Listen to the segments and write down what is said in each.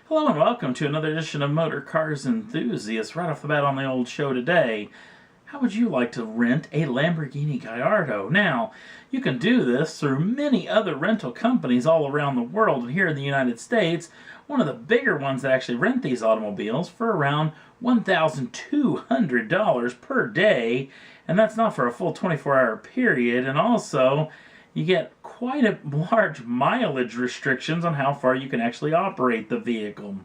Hello and welcome to another edition of Motor Cars Enthusiasts. Right off the bat on the old show today, how would you like to rent a Lamborghini Gallardo? Now, you can do this through many other rental companies all around the world, and here in the United States, one of the bigger ones that actually rent these automobiles for around $1,200 per day, and that's not for a full 24-hour period, and also you get quite a large mileage restrictions on how far you can actually operate the vehicle.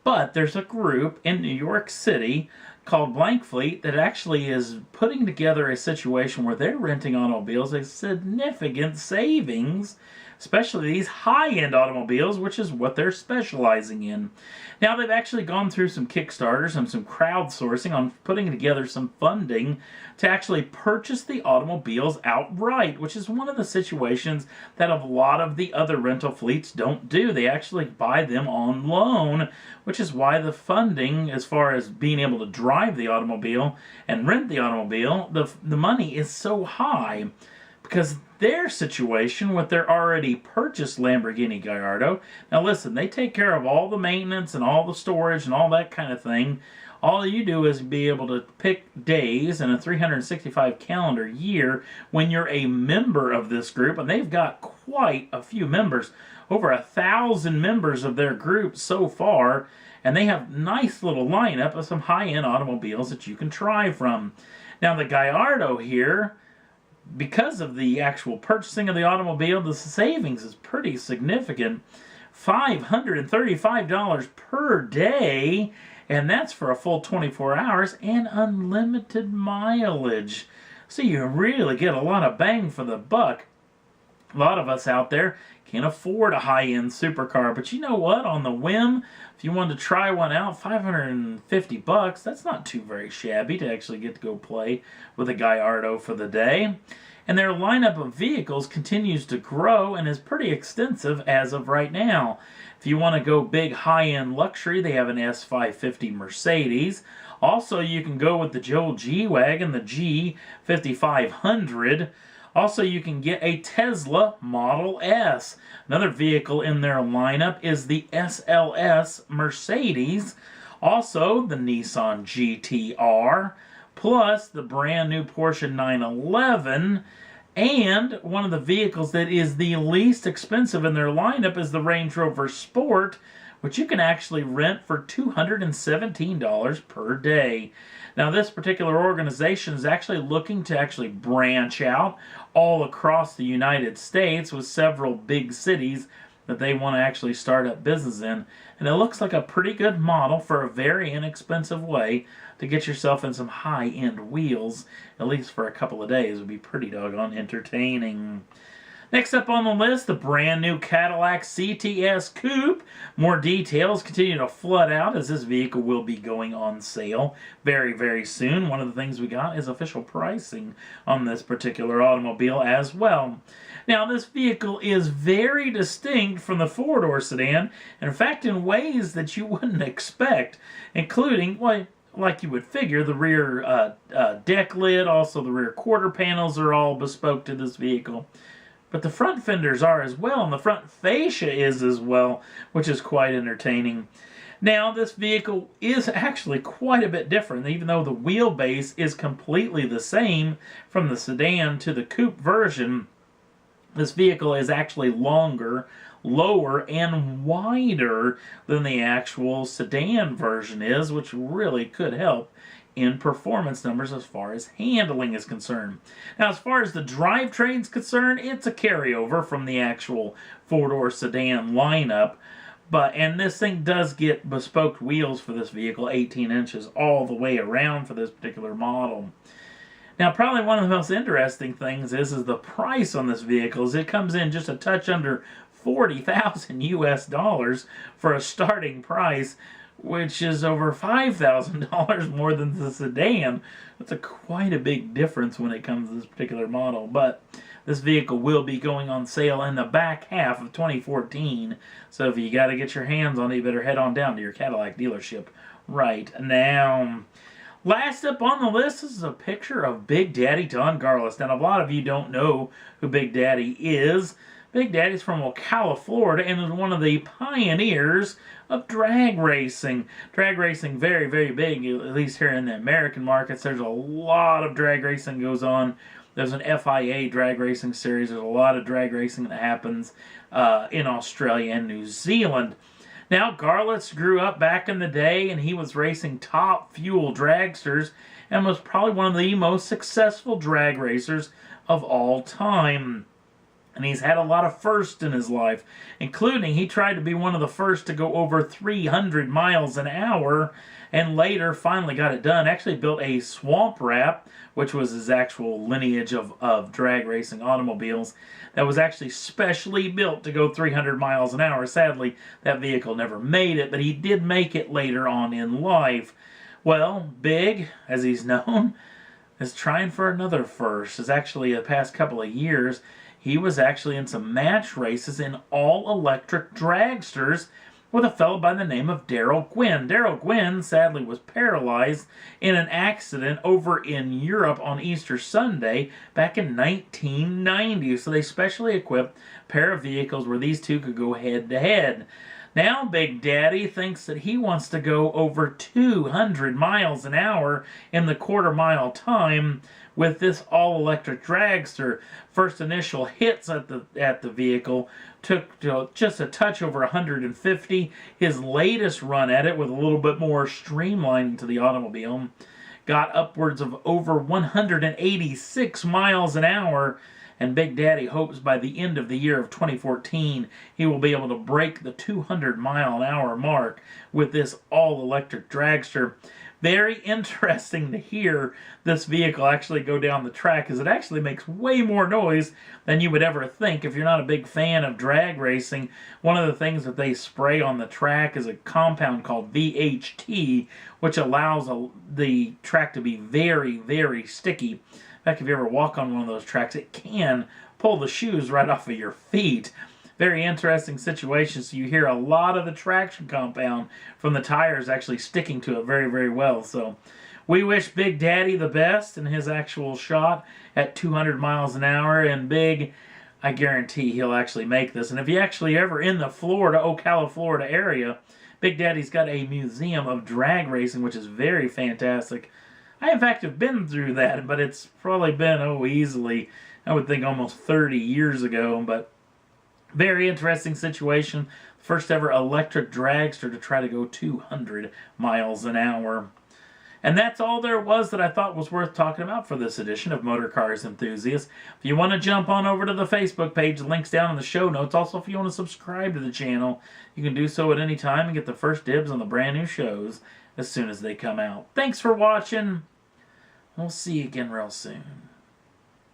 But there's a group in New York City called Blank Fleet that actually is putting together a situation where they're renting automobiles at significant savings, especially these high-end automobiles, which is what they're specializing in. Now, they've actually gone through some Kickstarters and some crowdsourcing on putting together some funding to actually purchase the automobiles outright, which is one of the situations that a lot of the other rental fleets don't do. They actually buy them on loan, which is why the funding, as far as being able to drive the automobile and rent the automobile, the money is so high. Because their situation with their already purchased Lamborghini Gallardo, now listen, they take care of all the maintenance and all the storage and all that kind of thing. All you do is be able to pick days in a 365 calendar year when you're a member of this group, and they've got quite a few members, over 1,000 members of their group so far, and they have nice little lineup of some high-end automobiles that you can try from. Now the Gallardo here, because of the actual purchasing of the automobile, the savings is pretty significant. $535 per day, and that's for a full 24 hours and unlimited mileage. So you really get a lot of bang for the buck. A lot of us out there can't afford a high-end supercar, but you know what? On the whim, if you wanted to try one out, $550, that's not too very shabby to actually get to go play with a Gallardo for the day. And their lineup of vehicles continues to grow and is pretty extensive as of right now. If you want to go big high-end luxury, they have an S550 Mercedes. Also, you can go with the Joe G-Wagon, the G5500. Also, you can get a Tesla Model S. Another vehicle in their lineup is the SLS Mercedes. Also, the Nissan GT-R, plus the brand new Porsche 911. And one of the vehicles that is the least expensive in their lineup is the Range Rover Sport, which you can actually rent for $217 per day. Now, this particular organization is actually looking to actually branch out all across the United States with several big cities that they want to actually start up business in. And it looks like a pretty good model for a very inexpensive way to get yourself in some high-end wheels, at least for a couple of days. It would be pretty doggone entertaining. Next up on the list, the brand new Cadillac CTS Coupe. More details continue to flood out as this vehicle will be going on sale very, very soon. One of the things we got is official pricing on this particular automobile as well. Now, this vehicle is very distinct from the four-door sedan, and in fact, in ways that you wouldn't expect, including, well, like you would figure, the rear deck lid, also the rear quarter panels are all bespoke to this vehicle. But the front fenders are as well, and the front fascia is as well, which is quite entertaining. Now, this vehicle is actually quite a bit different, even though the wheelbase is completely the same from the sedan to the coupe version. This vehicle is actually longer, lower, and wider than the actual sedan version is, which really could help in performance numbers as far as handling is concerned. Now, as far as the drivetrain is concerned, it's a carryover from the actual four-door sedan lineup. And this thing does get bespoke wheels for this vehicle, 18 inches all the way around for this particular model. Now, probably one of the most interesting things is the price on this vehicle. It comes in just a touch under $40,000 US for a starting price, which is over $5,000 more than the sedan. That's quite a big difference when it comes to this particular model. But this vehicle will be going on sale in the back half of 2014. So if you got to get your hands on it, you better head on down to your Cadillac dealership right now. Last up on the list is a picture of Big Daddy Don Garlis. Now, a lot of you don't know who Big Daddy is, Big Daddy's from Ocala, Florida, and is one of the pioneers of drag racing. Drag racing, very, very big, at least here in the American markets. There's a lot of drag racing goes on. There's an FIA drag racing series. There's a lot of drag racing that happens in Australia and New Zealand. Now, Garlitz grew up back in the day, and he was racing top fuel dragsters and was probably one of the most successful drag racers of all time. And he's had a lot of firsts in his life, including he tried to be one of the first to go over 300 miles an hour, and later finally got it done. Actually built a swamp wrap, which was his actual lineage of drag racing automobiles, that was actually specially built to go 300 miles an hour. Sadly, that vehicle never made it, but he did make it later on in life. Well, Big, as he's known, is trying for another first. It's actually the past couple of years, he was actually in some match races in all-electric dragsters with a fellow by the name of Darrell Gwynn. Darrell Gwynn sadly was paralyzed in an accident over in Europe on Easter Sunday back in 1990. So they specially equipped a pair of vehicles where these two could go head-to-head. Now Big Daddy thinks that he wants to go over 200 miles an hour in the quarter-mile time with this all-electric dragster. First initial hits at the vehicle took just a touch over 150. His latest run at it, with a little bit more streamlining to the automobile, got upwards of over 186 miles an hour. And Big Daddy hopes by the end of the year of 2014 he will be able to break the 200 mile an hour mark with this all-electric dragster. Very interesting to hear this vehicle actually go down the track, as it actually makes way more noise than you would ever think if you're not a big fan of drag racing. One of the things that they spray on the track is a compound called VHT, which allows the track to be very, very sticky. In fact, if you ever walk on one of those tracks, it can pull the shoes right off of your feet. Very interesting situation. So you hear a lot of the traction compound from the tires actually sticking to it very, very well. So we wish Big Daddy the best in his actual shot at 200 miles an hour. And Big, I guarantee he'll actually make this. And if you actually ever in the Ocala, Florida area, Big Daddy's got a museum of drag racing, which is very fantastic. I, in fact, have been through that, but it's probably been, easily, I would think almost 30 years ago. But very interesting situation. First ever electric dragster to try to go 200 miles an hour. And that's all there was that I thought was worth talking about for this edition of Motor Cars Enthusiasts. If you want to jump on over to the Facebook page, the link's down in the show notes. Also, if you want to subscribe to the channel, you can do so at any time and get the first dibs on the brand new shows as soon as they come out. Thanks for watching. We'll see you again real soon.